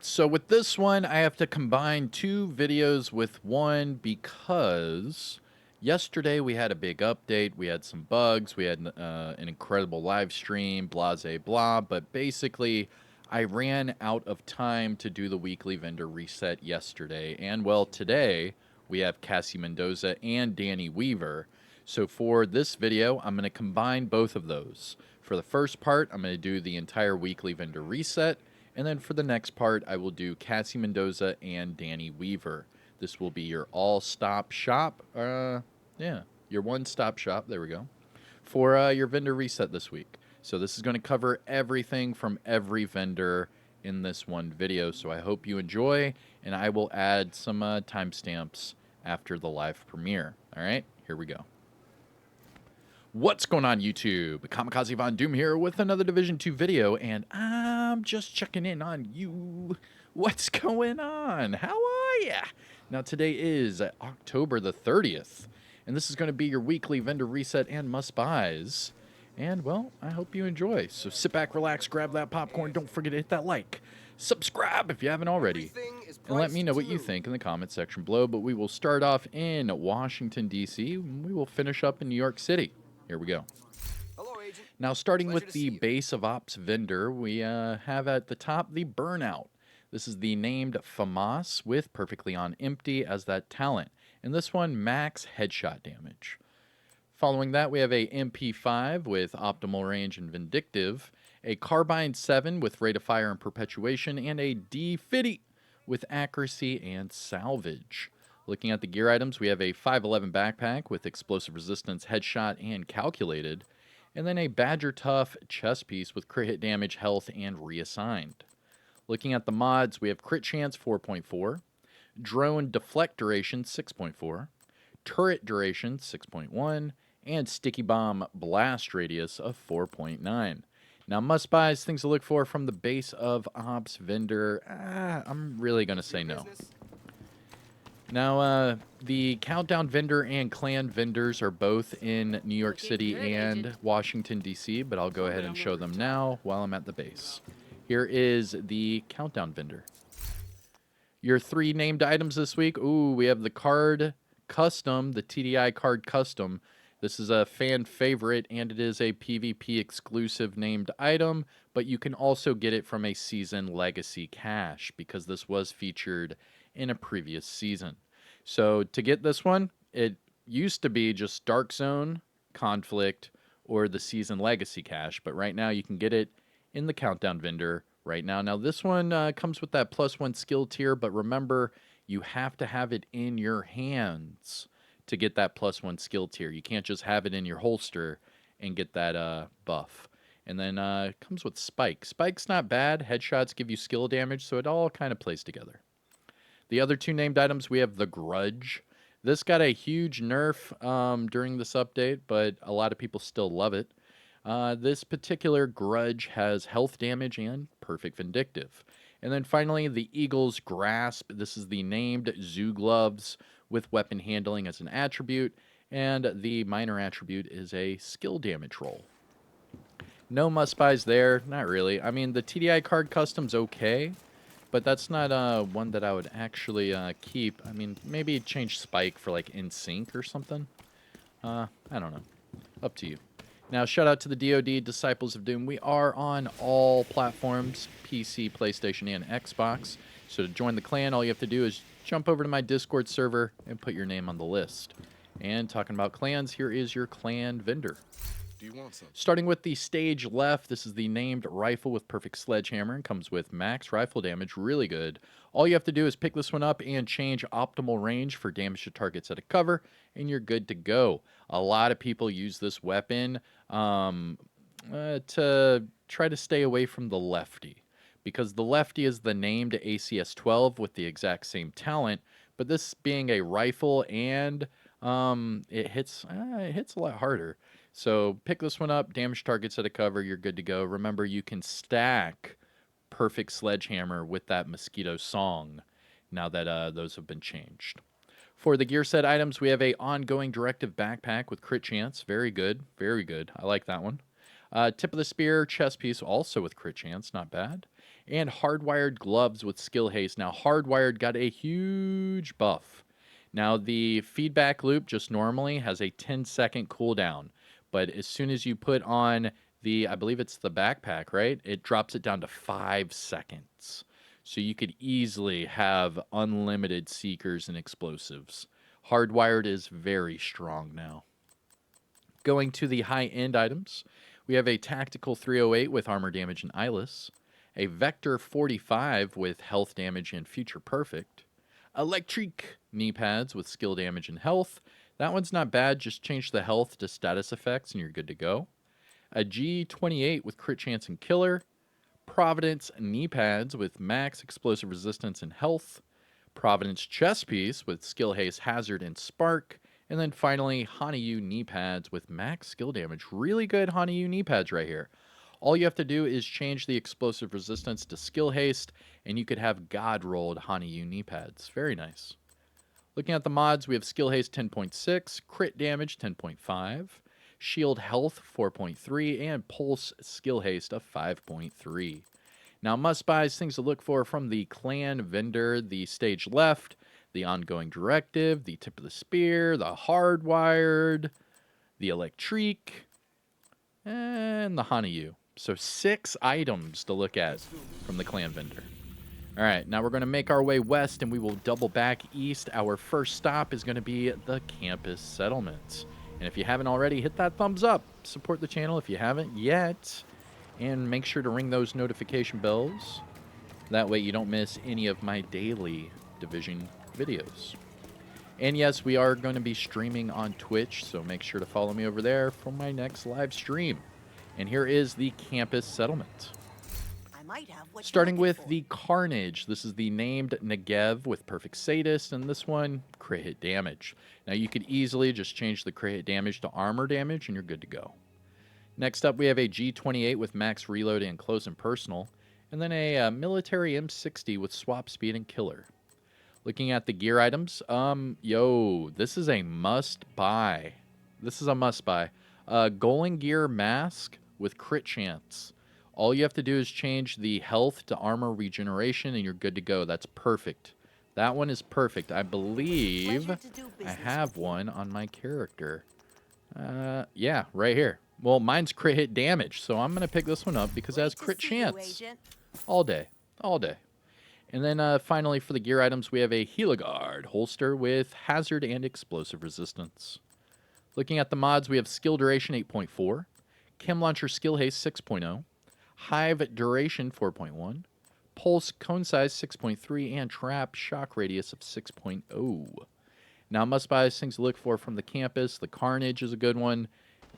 So with this one, I have to combine two videos with one because yesterday we had a big update. We had some bugs. We had an incredible live stream, blah, blah. But basically, I ran out of time to do the weekly vendor reset yesterday. And well, today we have Cassie Mendoza and Danny Weaver. So for this video, I'm going to combine both of those. For the first part, I'm going to do the entire weekly vendor reset. And then for the next part, I will do Cassie Mendoza and Danny Weaver. This will be your all-stop shop. Yeah, your one-stop shop. There we go. For your vendor reset this week. So this is going to cover everything from every vendor in this one video. So I hope you enjoy, and I will add some timestamps after the live premiere. All right, here we go. What's going on, YouTube? Kamikazevondoom here with another Division 2 video, and I'm just checking in on you. What's going on? How are ya? Now, today is October the 30th, and this is going to be your weekly vendor reset and must-buys. And, well, I hope you enjoy. So sit back, relax, grab that popcorn. Don't forget to hit that like. Subscribe if you haven't already. And let me know what you think in the comment section below. But we will start off in Washington, D.C., and we will finish up in New York City. Here we go. Hello, Agent. Now, starting with the base of ops vendor, we have at the top the Burnout. This is the named FAMAS with Perfectly on Empty as that talent. And this one, max headshot damage. Following that, we have a MP5 with Optimal Range and Vindictive, a Carbine 7 with Rate of Fire and Perpetuation, and a D50 with Accuracy and Salvage. Looking at the gear items, we have a 511 backpack with explosive resistance, headshot, and calculated, and then a Badger Tough chest piece with crit hit damage, health, and reassigned. Looking at the mods, we have crit chance 4.4, drone deflect duration 6.4, turret duration 6.1, and sticky bomb blast radius of 4.9. Now, must buys, things to look for from the base of ops vendor. I'm really going to say no. Now, the Countdown vendor and Clan vendors are both in New York City and Washington, D.C., but I'll go ahead and show them now while I'm at the base. Here is the Countdown vendor. Your three named items this week. Ooh, we have the card custom, the TDI card custom. This is a fan favorite, and it is a PvP exclusive named item, but you can also get it from a season legacy cache because this was featured in a previous season. So to get this one, it used to be just Dark Zone, Conflict, or the season legacy cache, but right now you can get it in the Countdown vendor right now. Now this one comes with that +1 skill tier, but remember, you have to have it in your hands to get that +1 skill tier. You can't just have it in your holster and get that buff. And then it comes with Spike. Spike's not bad. Headshots give you skill damage, so it all kind of plays together. The other two named items, we have the Grudge. This got a huge nerf during this update, but a lot of people still love it. This particular Grudge has health damage and perfect vindictive. And then finally, the Eagle's Grasp. This is the named Zoo Gloves with weapon handling as an attribute, and the minor attribute is a skill damage roll. No must-buys there, not really. I mean, the TDI card custom's okay, but that's not one that I would actually keep. I mean, maybe change Spike for like In Sync or something. I don't know. Up to you. Now, shout out to the DoD Disciples of Doom. We are on all platforms, PC, PlayStation, and Xbox. So to join the clan, all you have to do is jump over to my Discord server and put your name on the list. And talking about clans, here is your clan vendor. Do you want some? Starting with the stage left, this is the named rifle with perfect sledgehammer and comes with max rifle damage, really good. All you have to do is pick this one up and change optimal range for damage to targets at a cover, and you're good to go. A lot of people use this weapon to try to stay away from the lefty, because the lefty is the named ACS-12 with the exact same talent, but this being a rifle and it hits a lot harder. So pick this one up, damage targets at a cover, you're good to go. Remember, you can stack perfect sledgehammer with that mosquito song now that those have been changed. For the gear set items, we have a ongoing directive backpack with crit chance. Very good, very good. I like that one. Tip of the spear chest piece also with crit chance, not bad. And Hardwired Gloves with Skill Haste. Now, Hardwired got a huge buff. Now, the feedback loop just normally has a 10-second cooldown. But as soon as you put on I believe it's the backpack, right? It drops it down to 5 seconds. So you could easily have unlimited seekers and explosives. Hardwired is very strong now. Going to the high-end items, we have a Tactical 308 with armor damage and eyeless, a Vector 45 with health damage and future perfect, Electric knee pads with skill damage and health. That one's not bad, just change the health to status effects and you're good to go. A G28 with crit chance and killer, Providence knee pads with max explosive resistance and health, Providence chest piece with skill haste, hazard, and spark, and then finally Hanayu knee pads with max skill damage. Really good Hanayu knee pads right here. All you have to do is change the explosive resistance to skill haste, and you could have god rolled Hanayu knee pads. Very nice. Looking at the mods, we have skill haste 10.6, crit damage 10.5, shield health 4.3, and pulse skill haste of 5.3. Now, must-buys, things to look for from the clan vendor, the stage left, the ongoing directive, the tip of the spear, the hardwired, the electric, and the Hanayu. So 6 items to look at from the clan vendor. All right, now we're going to make our way west, and we will double back east. Our first stop is going to be the campus settlement. And if you haven't already, hit that thumbs up. Support the channel if you haven't yet. And make sure to ring those notification bells. That way you don't miss any of my daily Division videos. And yes, we are going to be streaming on Twitch, so make sure to follow me over there for my next live stream. And here is the campus settlement. Starting with the Carnage. This is the named Negev with Perfect Sadist, and this one, crit hit damage. Now you could easily just change the crit hit damage to armor damage, and you're good to go. Next up, we have a G28 with max reload and close and personal, and then a military M60 with swap speed and killer. Looking at the gear items, this is a must-buy. This is a must-buy. Golem Gear Mask with crit chance. All you have to do is change the health to armor regeneration, and you're good to go. That's perfect. That one is perfect. I believe I have one on my character. Yeah, right here. Well, mine's crit hit damage, so I'm going to pick this one up because it has crit chance. All day. All day. And then finally for the gear items, we have a Heliguard holster with hazard and explosive resistance. Looking at the mods, we have skill duration 8.4, Chem Launcher skill haste 6.0, Hive duration 4.1, Pulse cone size 6.3, and Trap shock radius of 6.0. Now, must-buys, things to look for from the campus. The Carnage is a good one.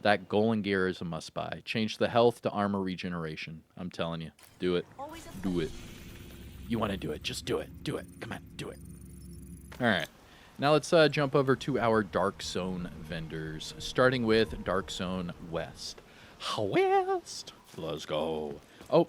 That Golem Gear is a must-buy. Change the health to armor regeneration. I'm telling you. Do it. Do it. You want to do it. Just do it. Do it. Come on. Do it. All right. Now let's jump over to our Dark Zone vendors, starting with Dark Zone West. West. Let's go. Oh,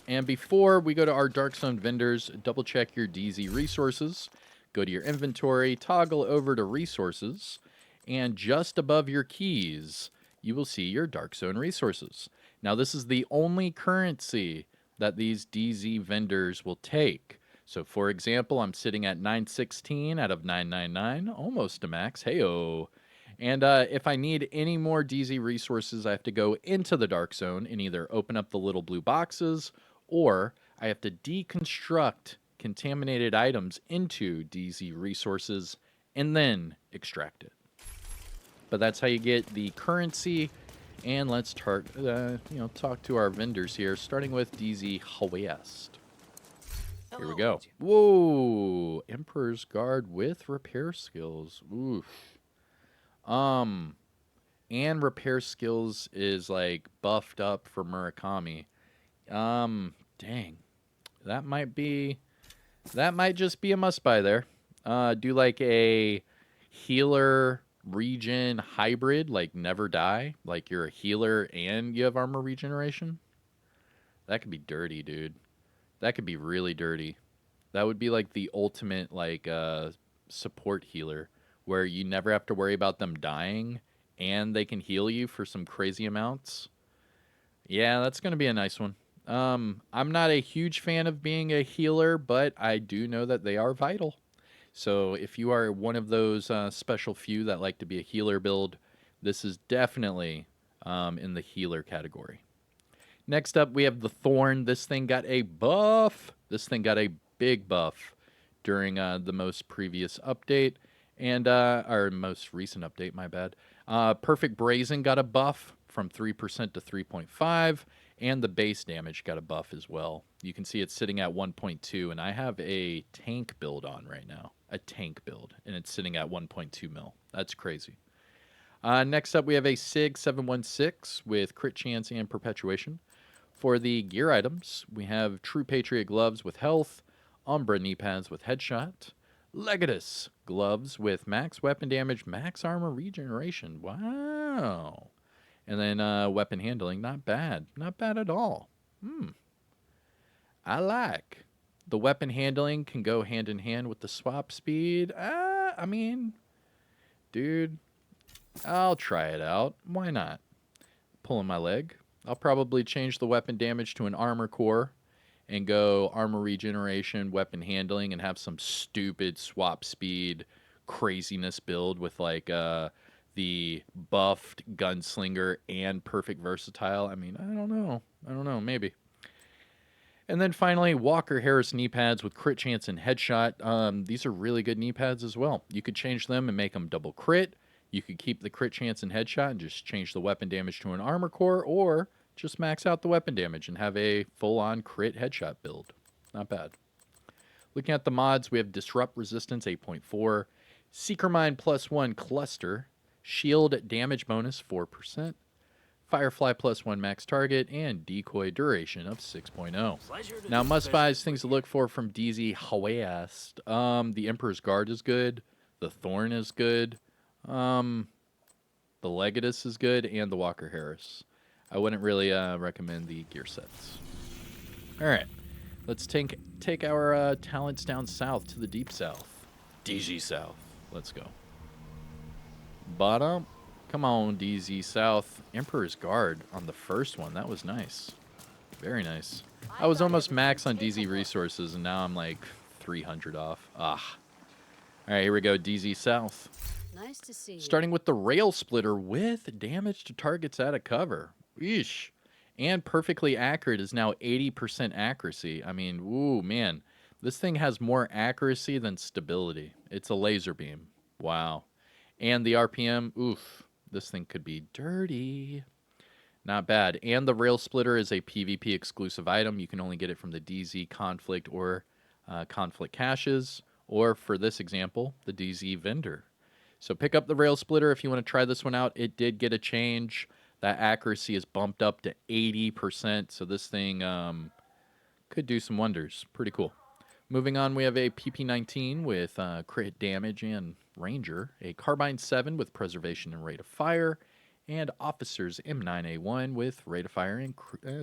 and before we go to our Dark Zone vendors, double check your DZ resources. Go to your inventory, toggle over to resources, and just above your keys, you will see your Dark Zone resources. Now, this is the only currency that these DZ vendors will take. So, for example, I'm sitting at 916 out of 999, almost to max. Heyo. And if I need any more DZ resources, I have to go into the Dark Zone and either open up the little blue boxes, or I have to deconstruct contaminated items into DZ resources and then extract it. But that's how you get the currency. And let's talk to our vendors here, starting with DZ West. Here we go. Whoa, Emperor's Guard with repair skills. Oof. And repair skills is like buffed up for Murakami. Dang. That might just be a must buy there. Do like a healer regen hybrid, like never die, like you're a healer and you have armor regeneration. That could be dirty, dude. That could be really dirty. That would be like the ultimate like support healer, where you never have to worry about them dying and they can heal you for some crazy amounts. Yeah, that's going to be a nice one. I'm not a huge fan of being a healer, but I do know that they are vital. So if you are one of those special few that like to be a healer build, this is definitely in the healer category. Next up, we have the Thorn. This thing got a buff. This thing got a big buff during the most previous update and our most recent update. My bad. Perfect Brazen got a buff from 3% to 3.5, and the base damage got a buff as well. You can see it's sitting at 1.2, and I have a tank build on right now, a tank build, and it's sitting at 1.2 mil. That's crazy. Next up, we have a SIG 716 with crit chance and perpetuation. For the gear items, we have True Patriot gloves with health, Umbra knee pads with headshot, Legatus gloves with max weapon damage, max armor regeneration. Wow. And then weapon handling, not bad. Not bad at all. I like. The weapon handling can go hand in hand with the swap speed. I mean, dude, I'll try it out. Why not? Pulling my leg. I'll probably change the weapon damage to an armor core and go armor regeneration, weapon handling, and have some stupid swap speed craziness build with like the buffed gunslinger and perfect versatile. I mean, I don't know. Maybe. And then finally, Walker Harris knee pads with crit chance and headshot. These are really good knee pads as well. You could change them and make them double crit. You could keep the crit chance and headshot and just change the weapon damage to an armor core, or just max out the weapon damage and have a full-on crit headshot build. Not bad. Looking at the mods, we have Disrupt Resistance 8.4, Seeker Mind +1 Cluster, Shield Damage Bonus 4%, Firefly +1 Max Target, and Decoy Duration of 6.0. Now, must-buys, things to look for from DZ Hawaiiast. The Emperor's Guard is good. The Thorn is good. The Legatus is good, and the Walker Harris. I wouldn't really recommend the gear sets. All right, let's take our talents down south to the deep south. DZ South. Let's go. Bottom. Come on, DZ South. Emperor's Guard on the first one. That was nice. Very nice. I was almost max on DZ resources, and now I'm like 300 off. Ah. All right, here we go. DZ South. Nice to see you. Starting with the Rail Splitter with damage to targets out of cover. Eesh. And perfectly accurate is now 80% accuracy. I mean, ooh, man. This thing has more accuracy than stability. It's a laser beam. Wow. And the RPM, oof. This thing could be dirty. Not bad. And the Rail Splitter is a PvP exclusive item. You can only get it from the DZ Conflict or Conflict caches, or for this example, the DZ Vendor. So pick up the Rail Splitter if you want to try this one out. It did get a change. That accuracy is bumped up to 80%, so this thing could do some wonders. Pretty cool. Moving on, we have a PP-19 with crit damage and Ranger, a Carbine 7 with preservation and rate of fire, and Officer's M9A1 with rate of fire and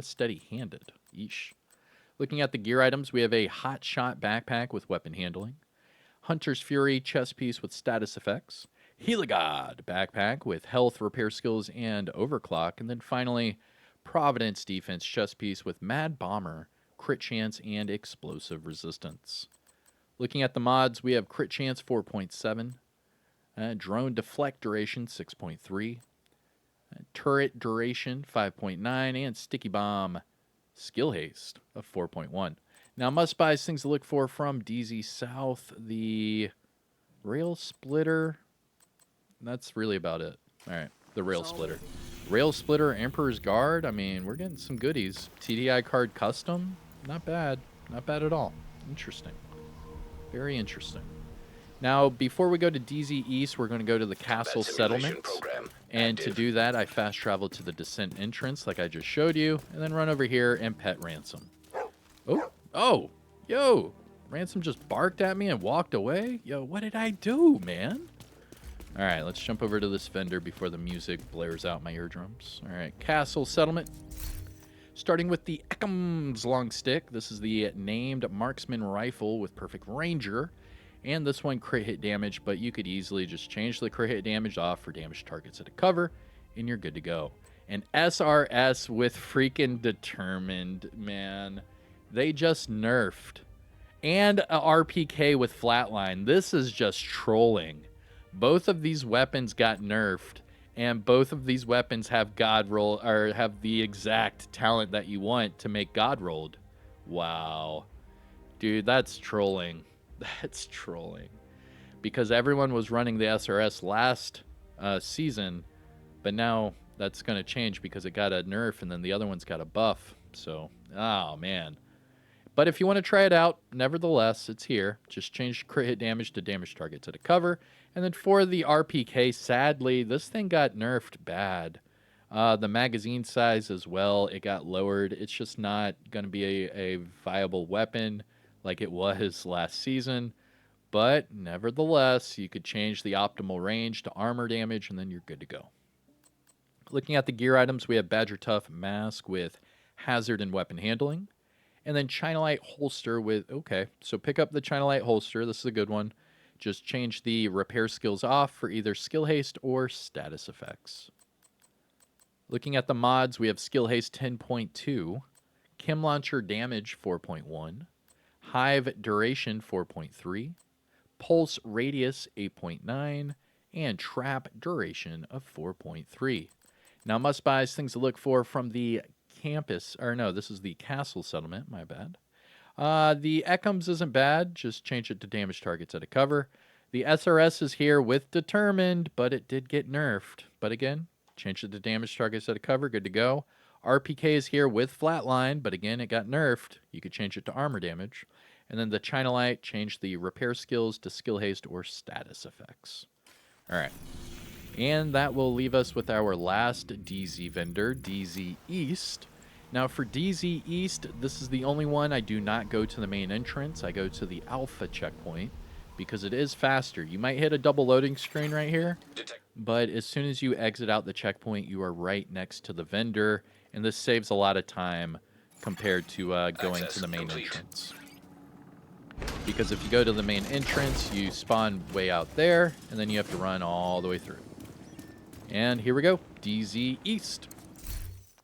steady-handed. Yeesh. Looking at the gear items, we have a Hot Shot backpack with weapon handling, Hunter's Fury chest piece with status effects, Heligod backpack with health, repair skills, and overclock, and then finally, Providence defense chest piece with Mad Bomber, crit chance, and explosive resistance. Looking at the mods, we have crit chance 4.7, drone deflect duration 6.3, turret duration 5.9, and sticky bomb skill haste of 4.1. Now, must-buys, things to look for from DZ South, the Rail Splitter. That's really about it. All right, the Rail Splitter. Rail Splitter, Emperor's Guard. I mean, we're getting some goodies. TDI card custom. Not bad. Not bad at all. Interesting. Very interesting. Now, before we go to DZ East, we're going to go to the Castle Settlement. And to do that, I fast travel to the Descent entrance like I just showed you, and then run over here and pet Ransom. Oh, yo, Ransom just barked at me and walked away? Yo, what did I do, man? All right, let's jump over to this vendor before the music blares out my eardrums. All right, Castle Settlement. Starting with the Ekham's long stick. This is the named marksman rifle with perfect ranger. And this one crit hit damage, but you could easily just change the crit hit damage off for damage targets at a cover, and you're good to go. And SRS with freaking determined, man. They just nerfed. And a RPK with flatline. This is just trolling. Both of these weapons got nerfed, and both of these weapons have God roll, or have the exact talent that you want to make God rolled. Wow. Dude, that's trolling. That's trolling. Because everyone was running the SRS last season, but now that's going to change because it got a nerf and then the other one's got a buff. So, oh man. But if you want to try it out, nevertheless, it's here. Just change crit hit damage to damage target to the cover. And then for the RPK, sadly, this thing got nerfed bad. The magazine size as well, it got lowered. It's just not going to be a viable weapon like it was last season. But nevertheless, you could change the optimal range to armor damage, and then you're good to go. Looking at the gear items, we have Badger Tough Mask with Hazard and Weapon Handling. And then China Light Holster with, okay, so pick up the China Light Holster. This is a good one. Just change the repair skills off for either skill haste or status effects. Looking at the mods, we have Skill Haste 10.2, Chem Launcher Damage 4.1, Hive Duration 4.3, Pulse Radius 8.9, and Trap Duration of 4.3. Now, must buys, things to look for from the campus, or no, this is the castle settlement, my bad. The Ekums isn't bad, just change it to damage targets at a cover. The SRS is here with Determined, but it did get nerfed. But again, change it to damage targets at a cover, good to go. RPK is here with Flatline, but again, it got nerfed. You could change it to armor damage. And then the China Light, change the repair skills to skill haste or status effects. All right. And that will leave us with our last DZ vendor, DZ East. Now for DZ East, this is the only one I do not go to the main entrance. I go to the Alpha checkpoint because it is faster. You might hit a double loading screen right here, but as soon as you exit out the checkpoint, you are right next to the vendor, and this saves a lot of time compared to going to the main entrance. Because if you go to the main entrance, you spawn way out there, and then you have to run all the way through. And here we go, DZ East.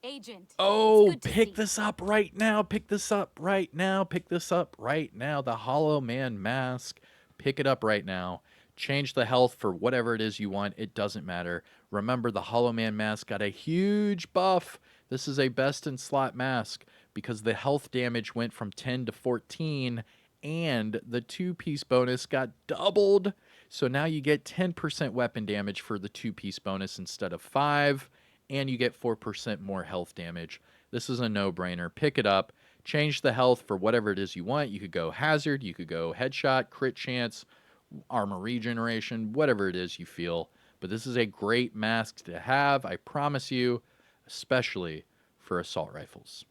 Agent. Oh, pick this up right now. Pick this up right now. Pick this up right now. The Hollow Man mask. Pick it up right now. Change the health for whatever it is you want. It doesn't matter. Remember, the Hollow Man mask got a huge buff. This is a best in slot mask because the health damage went from 10 to 14 and the 2-piece bonus got doubled. So now you get 10% weapon damage for the 2-piece bonus instead of 5, and you get 4% more health damage. This is a no-brainer. Pick it up. Change the health for whatever it is you want. You could go hazard, you could go headshot, crit chance, armor regeneration, whatever it is you feel. But this is a great mask to have, I promise you, especially for assault rifles.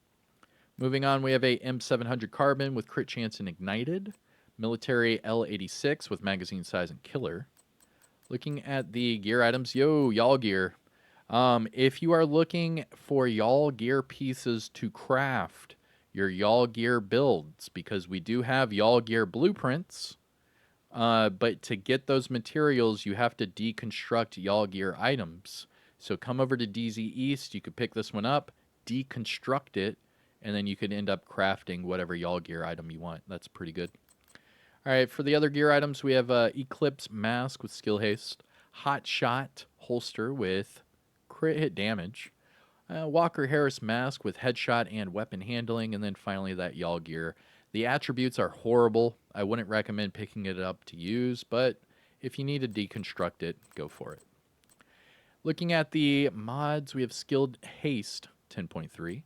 Moving on, we have a M700 Carbon with crit chance and ignited. Military L86 with magazine size and killer. Looking at the gear items, y'all gear. If you are looking for y'all gear pieces to craft your y'all gear builds, because we do have y'all gear blueprints, but to get those materials, you have to deconstruct y'all gear items. So come over to DZ East, you could pick this one up, deconstruct it, and then you could end up crafting whatever y'all gear item you want. That's pretty good. All right, for the other gear items, we have Eclipse Mask with Skill Haste, Hot Shot Holster with crit hit damage, Walker Harris Mask with Headshot and Weapon Handling, and then finally that y'all gear. The attributes are horrible. I wouldn't recommend picking it up to use, but if you need to deconstruct it, go for it. Looking at the mods, we have Skilled Haste 10.3,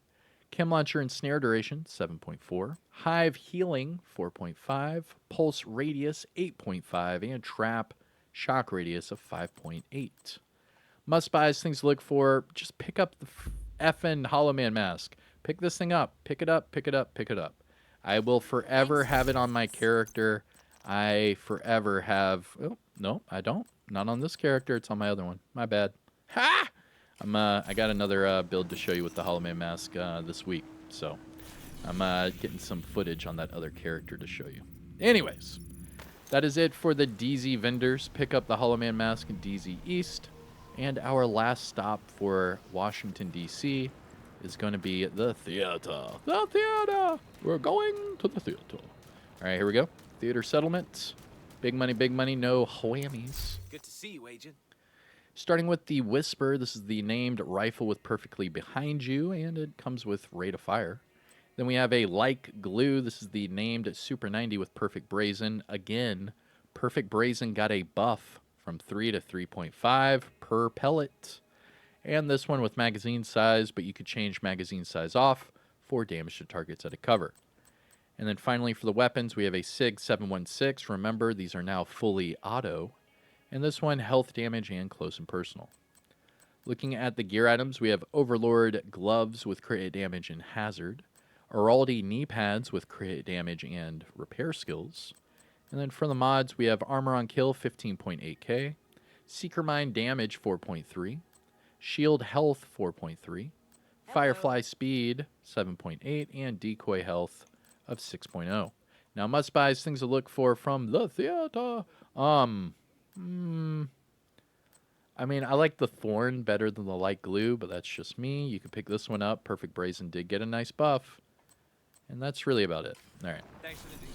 Chem Launcher and Snare Duration 7.4, Hive Healing 4.5, Pulse Radius 8.5, and Trap Shock Radius of 5.8. Must buys, things to look for, just pick up the effing Hollow Man mask. Pick this thing up. Pick it up, pick it up, pick it up. I will forever have it on my character. I forever have... Oh, no, I don't. Not on this character. It's on my other one. My bad. Ha! I got another build to show you with the Hollow Man mask this week. So I'm getting some footage on that other character to show you. Anyways, that is it for the DZ vendors. Pick up the Hollow Man mask in DZ East. And our last stop for Washington, D.C. is going to be the theater. The theater! We're going to the theater. All right, here we go. Theater settlement. Big money, no whammies. Good to see you, Agent. Starting with the Whisper, this is the named rifle with perfectly behind you, and it comes with rate of fire. Then we have a Like Glue. This is the named Super 90 with perfect brazen. Again, perfect brazen got a buff from 3 to 3.5 per pellet. And this one with magazine size, but you could change magazine size off for damage to targets at a cover. And then finally for the weapons, we have a SIG 716. Remember, these are now fully auto. And this one, health damage and close and personal. Looking at the gear items, we have Overlord gloves with crit damage and hazard. Araldi knee pads with crit damage and repair skills. And then for the mods, we have Armor on Kill 15.8k, Seeker Mine damage 4.3, Shield health 4.3, Firefly speed 7.8, and Decoy health of 6.0. Now, must buys, things to look for from the theater. I mean, I like the Thorn better than the Light Glue, but that's just me. You can pick this one up. Perfect Brazen did get a nice buff. And that's really about it. All right. Thanks for the deal.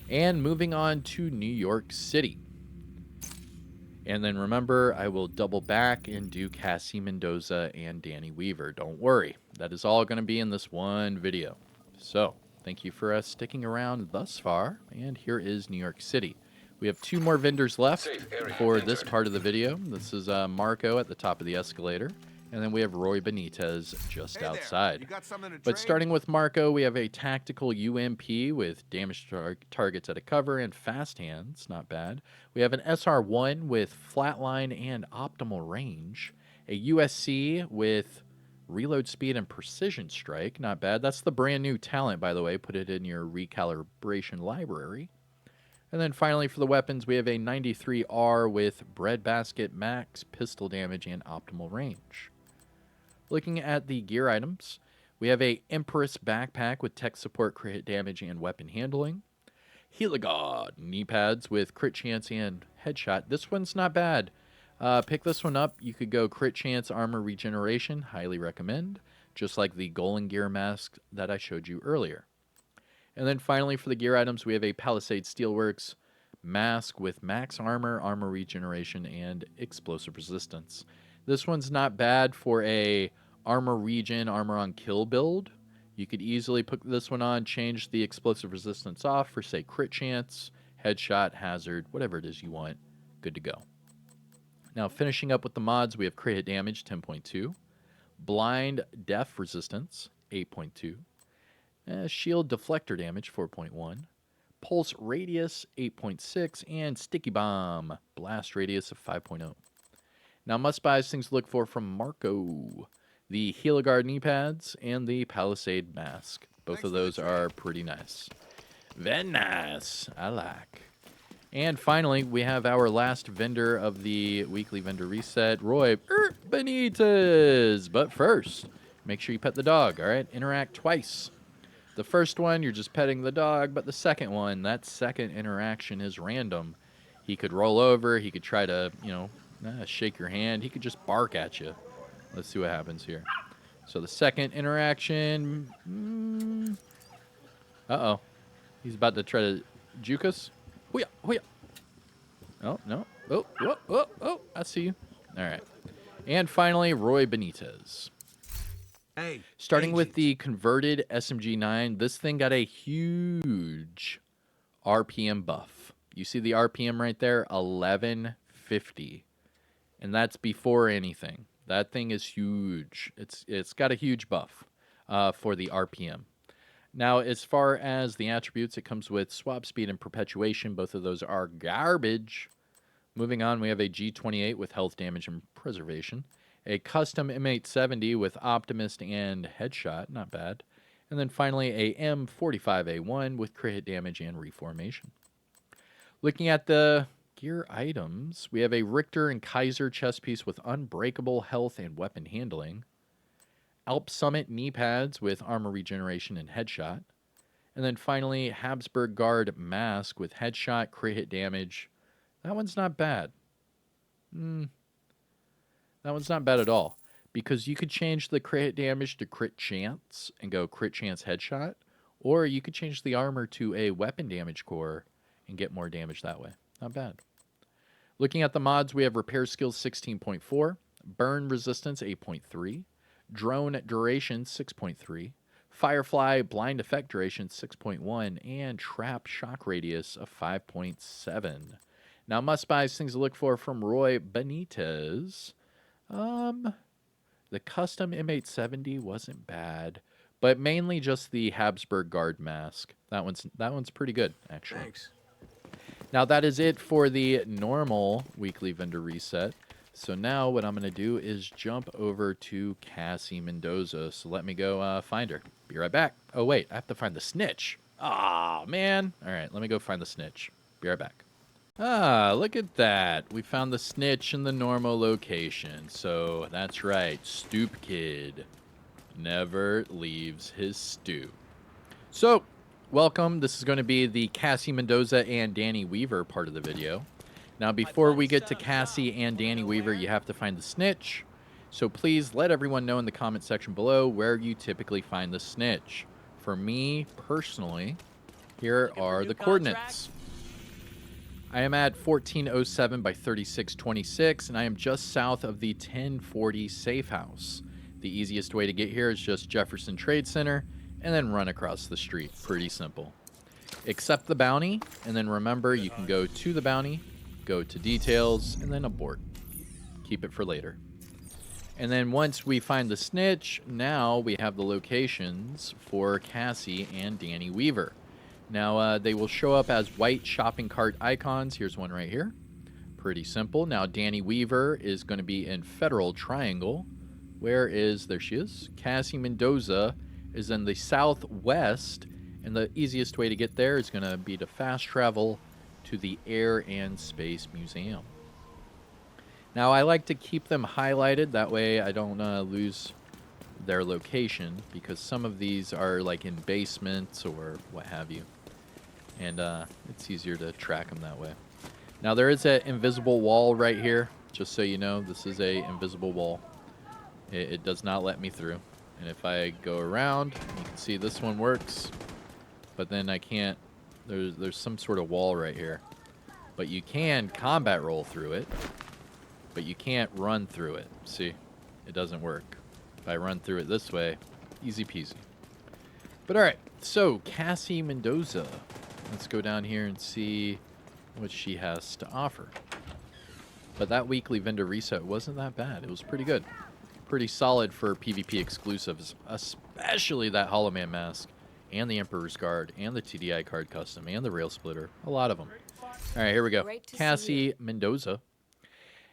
And moving on to New York City. And then remember, I will double back and do Cassie Mendoza and Danny Weaver. Don't worry. That is all going to be in this one video. So, thank you for sticking around thus far. And here is New York City. We have 2 more vendors left for this part of the video. This is Marco at the top of the escalator. And then we have Roy Benitez just outside. You got something to But trade? starting with Marco, we have a tactical UMP with damage targets at a cover and fast hands. Not bad. We have an SR1 with flatline and optimal range. A USC with reload speed and precision strike. Not bad. That's the brand new talent, by the way. Put it in your recalibration library. And then finally for the weapons, we have a 93R with breadbasket, max pistol damage, and optimal range. Looking at the gear items, we have a Empress backpack with tech support, crit damage, and weapon handling. Heligod knee pads with crit chance and headshot. This one's not bad. Pick this one up. You could go crit chance, armor regeneration. Highly recommend. Just like the Golem gear mask that I showed you earlier. And then finally for the gear items, we have a Palisade Steelworks mask with max armor, armor regeneration, and explosive resistance. This one's not bad for a armor regen, armor on kill build. You could easily put this one on, change the explosive resistance off for, say, crit chance, headshot, hazard, whatever it is you want. Good to go. Now, finishing up with the mods, we have crit hit damage, 10.2. Blind Deaf Resistance, 8.2. Shield Deflector Damage, 4.1. Pulse Radius, 8.6. And Sticky Bomb, Blast Radius of 5.0. Now, must-buys, things to look for from Marco. The Heligard knee pads and the Palisade mask. Both of those are pretty nice. Very nice. I like. And finally, we have our last vendor of the weekly vendor reset, Roy Benitez. But first, make sure you pet the dog, all right? Interact twice. The first one, you're just petting the dog, but the second one, that second interaction is random. He could roll over. He could try to, shake your hand. He could just bark at you. Let's see what happens here. So the second interaction. Uh-oh. He's about to try to juke us. Hoo-ya, hoo-ya. Oh, no. Oh, I see you. All right. And finally, Roy Benitez. Hey. Starting with Agent. the converted SMG9, this thing got a huge RPM buff. You see the RPM right there? 1150. And that's before anything. That thing is huge. It's got a huge buff for the RPM. Now, as far as the attributes, it comes with swap speed and perpetuation. Both of those are garbage. Moving on, we have a G28 with health damage and preservation. A custom M870 with Optimist and Headshot. Not bad. And then finally, a M45A1 with crit hit damage and reformation. Looking at the gear items, we have a Richter and Kaiser chest piece with unbreakable health and weapon handling. Alp Summit knee pads with armor regeneration and headshot. And then finally, Habsburg Guard mask with headshot, crit hit damage. That one's not bad. That one's not bad at all. Because you could change the crit damage to crit chance and go crit chance headshot. Or you could change the armor to a weapon damage core and get more damage that way. Not bad. Looking at the mods, we have repair skills 16.4, burn resistance 8.3, drone duration 6.3, firefly blind effect duration 6.1, and trap shock radius of 5.7. Now, must buys, things to look for from Roy Benitez. The custom M870 wasn't bad, but mainly just the Habsburg guard mask. That one's pretty good, actually. Thanks. Now, that is it for the normal weekly vendor reset. So now what I'm going to do is jump over to Cassie Mendoza. So let me go find her. Be right back. Oh, wait. I have to find the Snitch. Aw, man. All right, let me go find the Snitch. Be right back. Ah, look at that. We found the Snitch in the normal location. So that's right. Stoop Kid never leaves his stoop. So, welcome. This is going to be the Cassie Mendoza and Danny Weaver part of the video. Now, before we get to Cassie and Danny Weaver, you have to find the Snitch. So please let everyone know in the comment section below where you typically find the Snitch. For me, personally, here are the coordinates. I am at 1407 by 3626, and I am just south of the 1040 Safe House. The easiest way to get here is just Jefferson Trade Center, and then run across the street. Pretty simple. Accept the bounty, and then remember you can go to the bounty, go to details, and then abort. Keep it for later. And then once we find the Snitch, now we have the locations for Cassie and Danny Weaver. Now, they will show up as white shopping cart icons. Here's one right here. Pretty simple. Now, Danny Weaver is going to be in Federal Triangle. There she is. Cassie Mendoza is in the southwest, and the easiest way to get there is going to be to fast travel to the Air and Space Museum. Now, I like to keep them highlighted. That way I don't lose their location, because some of these are like in basements or what have you. And it's easier to track them that way. Now, there is an invisible wall right here. Just so you know, this is a invisible wall. It does not let me through. And if I go around, you can see this one works. But then I can't. There's some sort of wall right here. But you can combat roll through it. But you can't run through it. See? It doesn't work. If I run through it this way, easy peasy. But alright, so Cassie Mendoza. Let's go down here and see what she has to offer. But that weekly vendor reset wasn't that bad. It was pretty good. Pretty solid for PvP exclusives, especially that Hollow Man mask, and the Emperor's Guard, and the TDI card custom, and the Rail Splitter. A lot of them. Alright, here we go. Cassie Mendoza.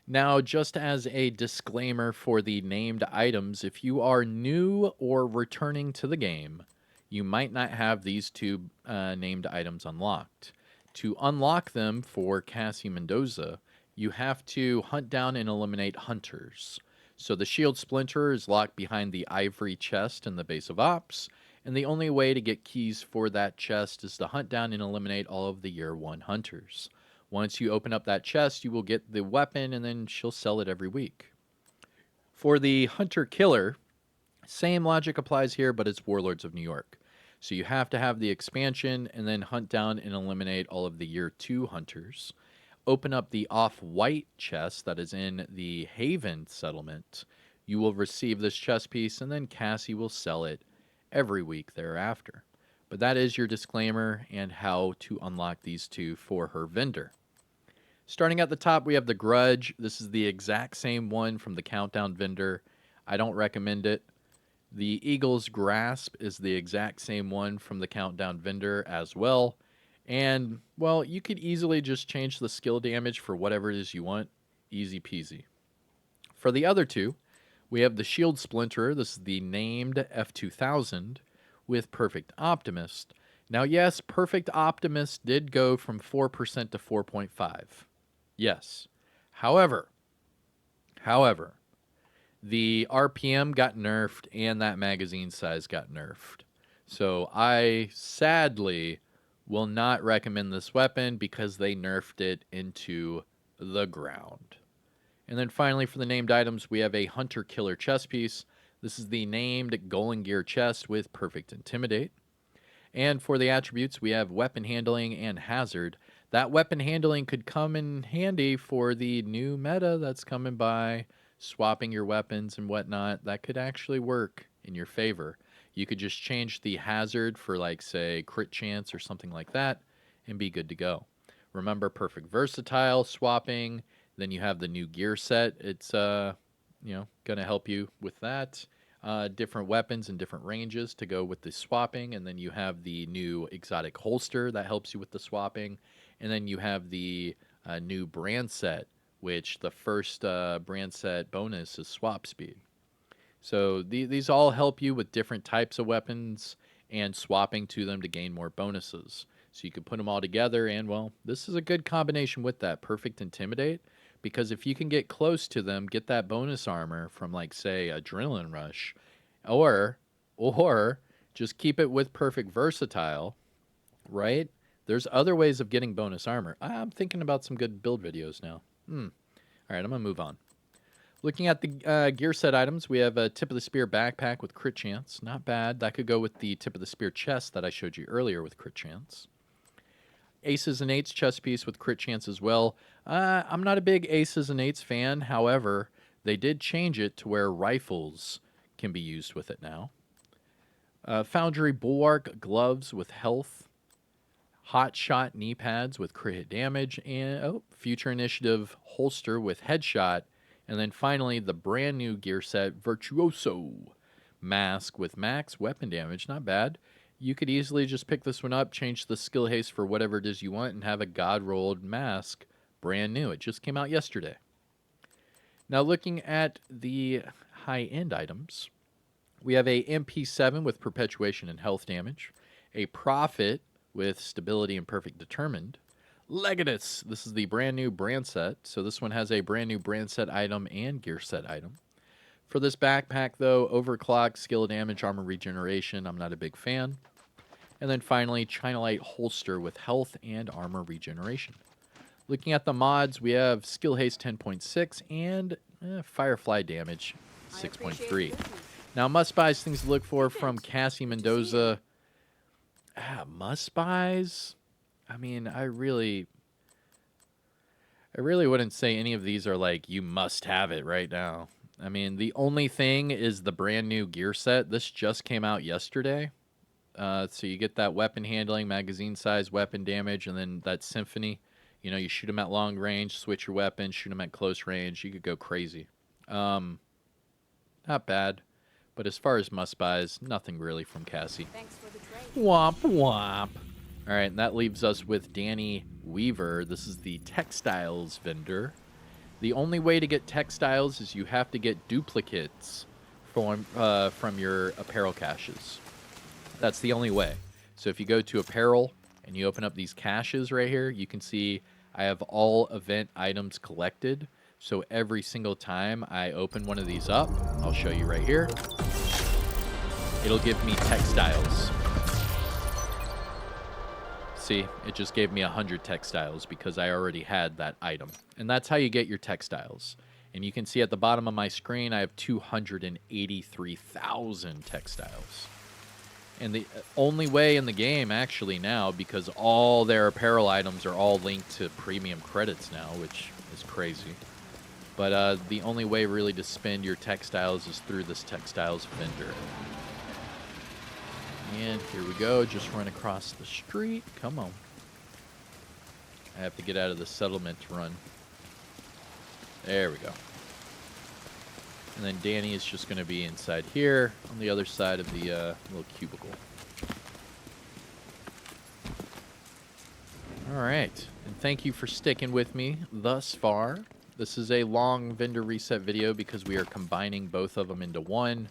Now, just as a disclaimer for the named items, if you are new or returning to the game, you might not have these two named items unlocked. To unlock them for Cassie Mendoza, you have to hunt down and eliminate hunters. So the Shield Splinter is locked behind the ivory chest in the base of Ops, and the only way to get keys for that chest is to hunt down and eliminate all of the Year 1 hunters. Once you open up that chest, you will get the weapon, and then she'll sell it every week. For the Hunter Killer, same logic applies here, but it's Warlords of New York. So you have to have the expansion, and then hunt down and eliminate all of the Year 2 hunters. Open up the off-white chest that is in the Haven settlement. You will receive this chest piece, and then Cassie will sell it every week thereafter. But that is your disclaimer and how to unlock these two for her vendor. Starting at the top, we have the Grudge. This is the exact same one from the Countdown vendor. I don't recommend it. The Eagle's Grasp is the exact same one from the Countdown vendor as well. And, well, you could easily just change the skill damage for whatever it is you want. Easy peasy. For the other two, we have the Shield Splinter. This is the named F2000 with Perfect Optimist. Now, yes, Perfect Optimist did go from 4% to 4.5. Yes. However, the RPM got nerfed and that magazine size got nerfed. So I sadly will not recommend this weapon because they nerfed it into the ground. And then finally, for the named items, we have a Hunter Killer chest piece. This is the named Golden Gear chest with Perfect Intimidate. And for the attributes, we have Weapon Handling and Hazard. That weapon handling could come in handy for the new meta that's coming by, swapping your weapons and whatnot. That could actually work in your favor. You could just change the hazard for, like, say, crit chance or something like that, and be good to go. Remember, perfect versatile swapping. Then you have the new gear set. It's going to help you with that. Different weapons and different ranges to go with the swapping, and then you have the new exotic holster that helps you with the swapping, and then you have the new brand set, which the first brand set bonus is swap speed. So these all help you with different types of weapons and swapping to them to gain more bonuses. So you can put them all together, and well, this is a good combination with that Perfect Intimidate, because if you can get close to them, get that bonus armor from, like, say, Adrenaline Rush, or just keep it with Perfect Versatile, right? There's other ways of getting bonus armor. I'm thinking about some good build videos now. All right, I'm going to move on. Looking at the gear set items, we have a Tip of the Spear backpack with crit chance. Not bad. That could go with the Tip of the Spear chest that I showed you earlier with crit chance. Aces and Eights chest piece with crit chance as well. I'm not a big Aces and Eights fan. However, they did change it to where rifles can be used with it now. Foundry Bulwark gloves with health. Hot Shot knee pads with crit hit damage. And Future Initiative holster with headshot. And then finally, the brand new gear set, Virtuoso mask with max weapon damage. Not bad. You could easily just pick this one up, change the skill haste for whatever it is you want, and have a god-rolled mask brand new. It just came out yesterday. Now, looking at the high-end items, we have a MP7 with perpetuation and health damage, a Prophet with stability and perfect determined, Legatus. This is the brand new brand set. So this one has a brand new brand set item and gear set item. For this backpack, though, overclock, skill damage, armor regeneration. I'm not a big fan. And then finally, China Light holster with health and armor regeneration. Looking at the mods, we have skill haste 10.6 and firefly damage 6.3. Now, must-buys, things to look for from Cassie Mendoza. Must-buys? I mean, I really wouldn't say any of these are like, you must have it right now. I mean, the only thing is the brand new gear set. This just came out yesterday. So you get that weapon handling, magazine size, weapon damage, and then that symphony. You know, you shoot them at long range, switch your weapon, shoot them at close range. You could go crazy. Not bad. But as far as must-buys, nothing really from Cassie. Thanks for the trade. Womp womp. All right, and that leaves us with Danny Weaver. This is the textiles vendor. The only way to get textiles is you have to get duplicates from your apparel caches. That's the only way. So if you go to apparel and you open up these caches right here, you can see I have all event items collected. So every single time I open one of these up, I'll show you right here, it'll give me textiles. See, it just gave me 100 textiles because I already had that item. And that's how you get your textiles. And you can see at the bottom of my screen, I have 283,000 textiles. And the only way in the game, actually, now, because all their apparel items are all linked to premium credits now, which is crazy. But the only way really to spend your textiles is through this textiles vendor. And here we go, just run across the street. Come on. I have to get out of the settlement to run. There we go. And then Danny is just going to be inside here on the other side of the little cubicle. All right. And thank you for sticking with me thus far. This is a long vendor reset video because we are combining both of them into one,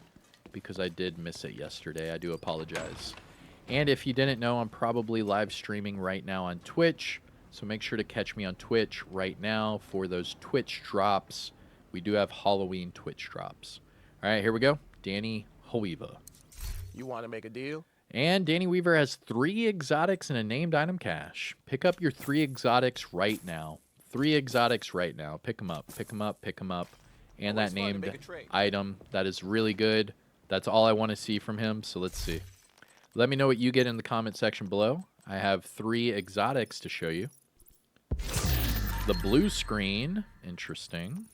because I did miss it yesterday. I do apologize. And if you didn't know, I'm probably live streaming right now on Twitch. So make sure to catch me on Twitch right now for those Twitch drops. We do have Halloween Twitch drops. All right, here we go. Danny Weaver. You want to make a deal? And Danny Weaver has 3 exotics and a named item cache. Pick up your 3 exotics right now. 3 exotics right now. Pick them up, pick them up, pick them up. And Always that fun to named make a trade. item, that is really good. That's all I want to see from him, so let's see. Let me know what you get in the comment section below. I have 3 exotics to show you. The blue screen, interesting.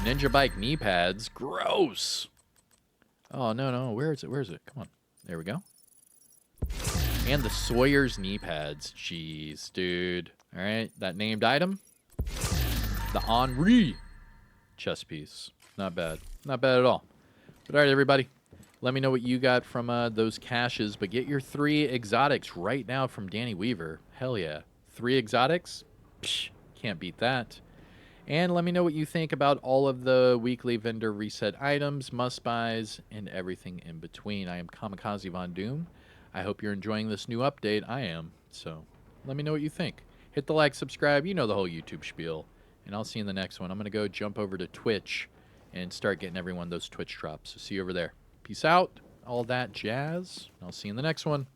Ninja Bike knee pads, gross. Oh, no, where is it? Where is it? Come on. There we go. And the Sawyer's knee pads. Jeez, dude. All right, that named item. The Henri chest piece. Not bad. Not bad at all. But all right, everybody. Let me know what you got from those caches. But get your 3 exotics right now from Danny Weaver. Hell yeah. 3 exotics? Psh, can't beat that. And let me know what you think about all of the weekly vendor reset items, must-buys, and everything in between. I am Kamikazevondoom. I hope you're enjoying this new update. I am. So let me know what you think. Hit the like, subscribe. You know the whole YouTube spiel. And I'll see you in the next one. I'm going to go jump over to Twitch and start getting everyone those Twitch drops. So see you over there. Peace out. All that jazz. I'll see you in the next one.